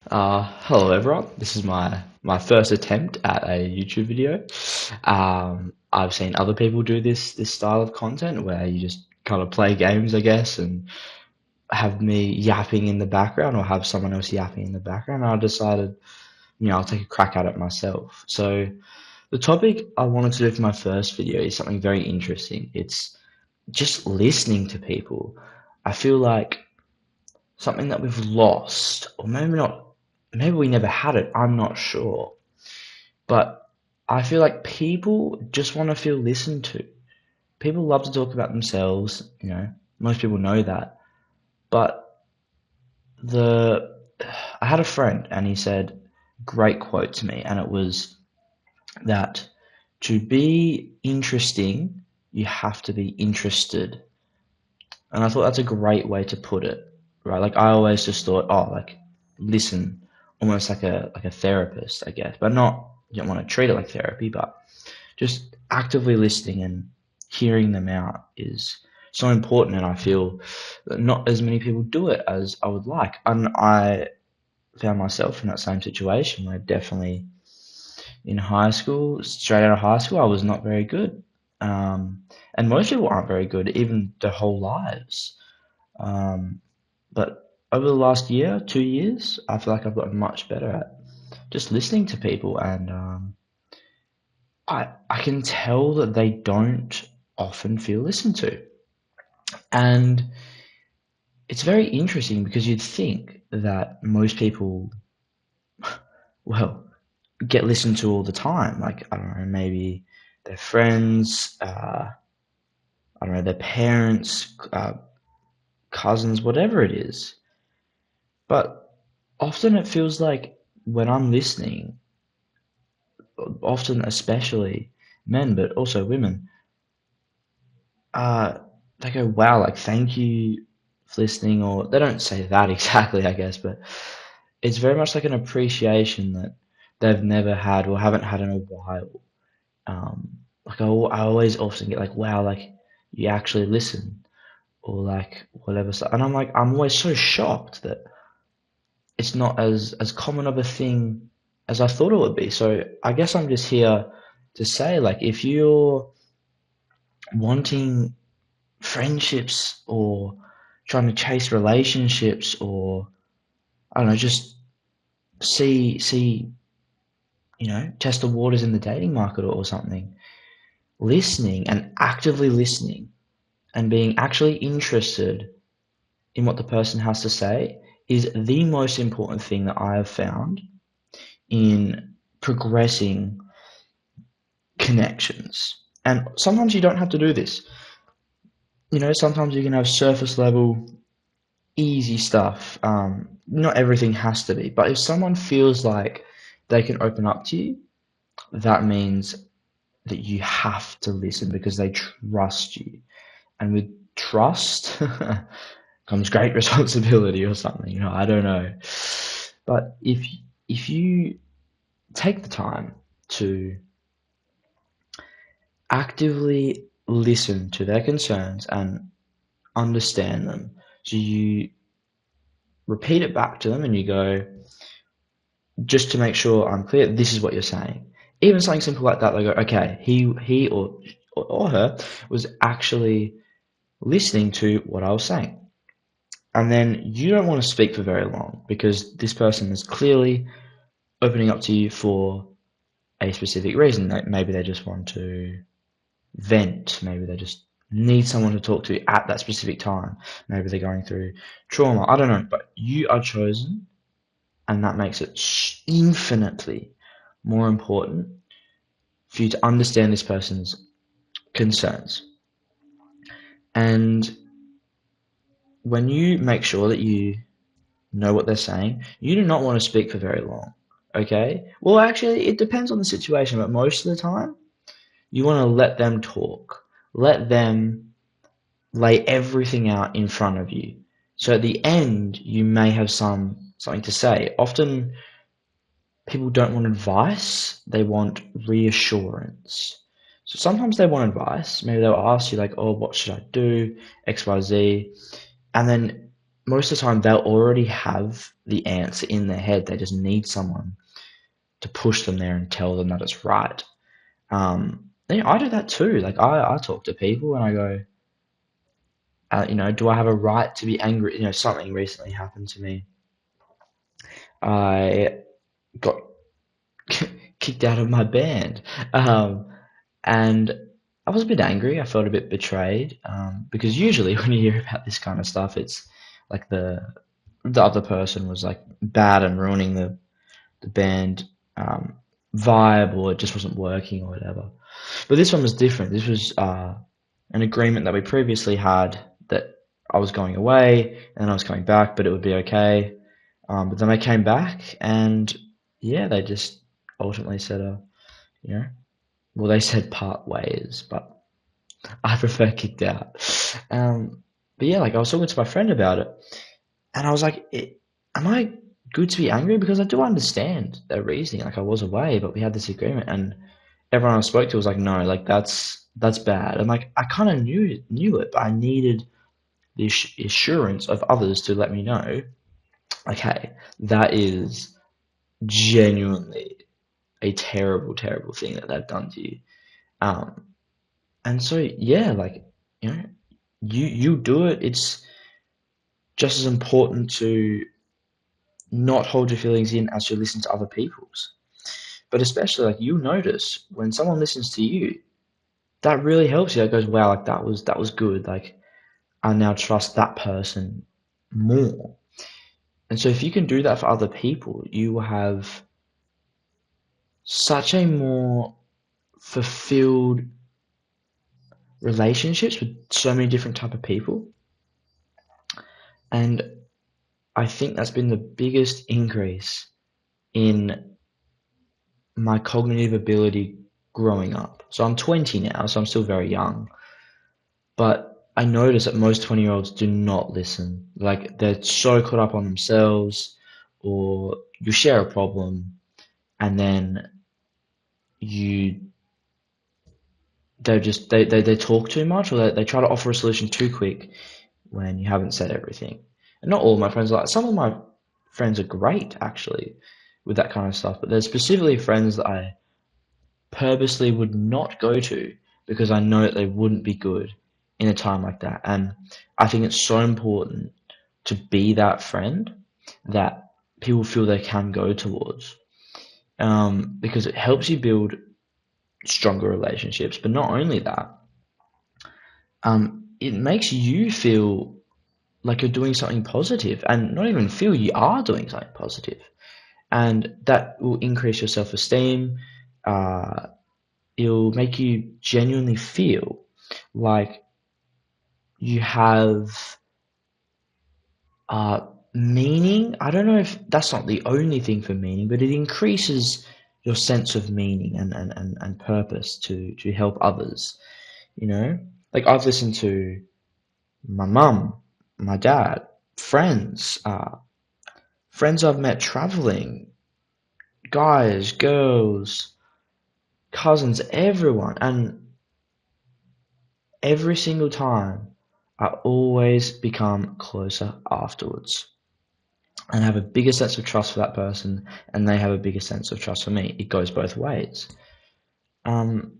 Hello everyone. This is my first attempt at a YouTube video. I've seen other people do this style of content where you just kind of play games, I guess, and have me yapping in the background or have someone else yapping in the background. And I decided, I'll take a crack at it myself. So the topic I wanted to do for my first video is something very interesting. It's just listening to people. I feel like something that we've lost, or maybe not, maybe we never had it, I'm not sure. But I feel like people just want to feel listened to. People love to talk about themselves, most people know that. But the I had a friend and he said great quote to me, and it was that to be interesting, you have to be interested. And I thought that's a great way to put it, right? Like I always just thought, oh, like listen, almost like a therapist, I guess, but not. You don't want to treat it like therapy, but just actively listening and hearing them out is so important. And I feel that not as many people do it as I would like. And I found myself in that same situation where definitely in high school, straight out of high school, I was not very good. And most people aren't very good, even their whole lives. Um, but over the last year, 2 years, I feel like I've gotten much better at just listening to people, and I can tell that they don't often feel listened to, and it's very interesting because you'd think that most people, well, get listened to all the time. Like I don't know, maybe their friends, I don't know, their parents, cousins, whatever it is. But often it feels like when I'm listening, often especially men, but also women, uh, they go, wow, like thank you for listening, or they don't say that exactly, I guess, but it's very much like an appreciation that they've never had or haven't had in a while. I always often get like, wow, like you actually listen, or like whatever stuff, and I'm like, I'm always so shocked that it's not as common of a thing as I thought it would be. So I guess I'm just here to say, like, if you're wanting friendships or trying to chase relationships, or I don't know, just see test the waters in the dating market, or something, listening and actively listening and being actually interested in what the person has to say is the most important thing that I have found in progressing connections. And sometimes you don't have to do this. Sometimes you can have surface level easy stuff. Not everything has to be, but if someone feels like they can open up to you, that means that you have to listen because they trust you. And with trust comes great responsibility or something. I don't know. But if you take the time to actively listen to their concerns and understand them, so you repeat it back to them and you go, just to make sure I'm clear, this is what you're saying. Even something simple like that, they go, okay, he or her was actually listening to what I was saying. And then you don't want to speak for very long because this person is clearly opening up to you for a specific reason. Maybe they just want to vent. Maybe they just need someone to talk to at that specific time. Maybe they're going through trauma. I don't know. But you are chosen, and that makes it infinitely more important for you to understand this person's concerns. And when you make sure that you know what they're saying, you do not want to speak for very long. Okay? Well, actually, it depends on the situation, but most of the time, you want to let them talk. Let them lay everything out in front of you. So at the end, you may have something to say. Often, people don't want advice, they want reassurance. So sometimes they want advice. Maybe they'll ask you, like, oh, what should I do? XYZ. And then most of the time they'll already have the answer in their head. They just need someone to push them there and tell them that it's right. I do that too. Like I talk to people and I go, do I have a right to be angry? Something recently happened to me. I got kicked out of my band, and I was a bit angry. I felt a bit betrayed, because usually when you hear about this kind of stuff, it's like the other person was like bad and ruining the band vibe, or it just wasn't working or whatever. But this one was different. This was an agreement that we previously had, that I was going away and I was coming back, but it would be okay. But then I came back, and yeah, they just ultimately said, you know, well, they said part ways, but I prefer kicked out. But yeah, like I was talking to my friend about it, and I was like, am I good to be angry? Because I do understand their reasoning. Like I was away, but we had this agreement, and everyone I spoke to was like, no, like that's bad. And like I kind of knew it, but I needed the assurance of others to let me know, like, hey, that is genuinely a terrible, terrible thing that they've done to you. Um, and so yeah, like you know, you do it. It's just as important to not hold your feelings in as to listen to other people's. But especially like you notice when someone listens to you, that really helps you. It goes, wow, like that was good. Like I now trust that person more. And so if you can do that for other people, you will have such a more fulfilled relationships with so many different type of people. And I think that's been the biggest increase in my cognitive ability growing up. So I'm 20 now, so I'm still very young. But I notice that most 20-year-olds do not listen. Like they're so caught up on themselves, or you share a problem and then you they talk too much, or they try to offer a solution too quick when you haven't said everything. And not all of my friends are like, some of my friends are great actually with that kind of stuff, but there's specifically friends that I purposely would not go to because I know that they wouldn't be good in a time like that. And I think it's so important to be that friend that people feel they can go towards, because it helps you build stronger relationships. But not only that, it makes you feel like you're doing something positive, and not even feel, you are doing something positive, and that will increase your self-esteem. It'll make you genuinely feel like you have meaning. I don't know if that's not the only thing for meaning, but it increases your sense of meaning and purpose to help others. Like I've listened to my mum, my dad, friends, friends I've met traveling, guys, girls, cousins, everyone, and every single time I always become closer afterwards and have a bigger sense of trust for that person, and they have a bigger sense of trust for me. It goes both ways. Um,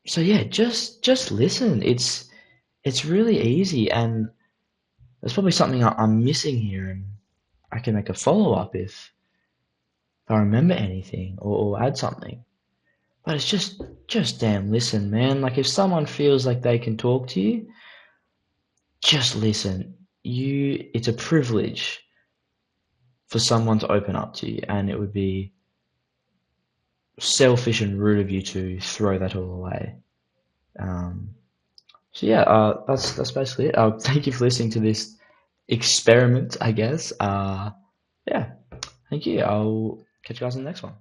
so yeah, just listen. It's really easy, and there's probably something I'm missing here, and I can make a follow up if I remember anything, or add something. But it's just damn listen, man. Like if someone feels like they can talk to you, just listen. It's a privilege for someone to open up to you, and it would be selfish and rude of you to throw that all away. Um, so yeah, that's basically it. Thank you for listening to this experiment, I guess. Yeah, thank you. I'll catch you guys in the next one.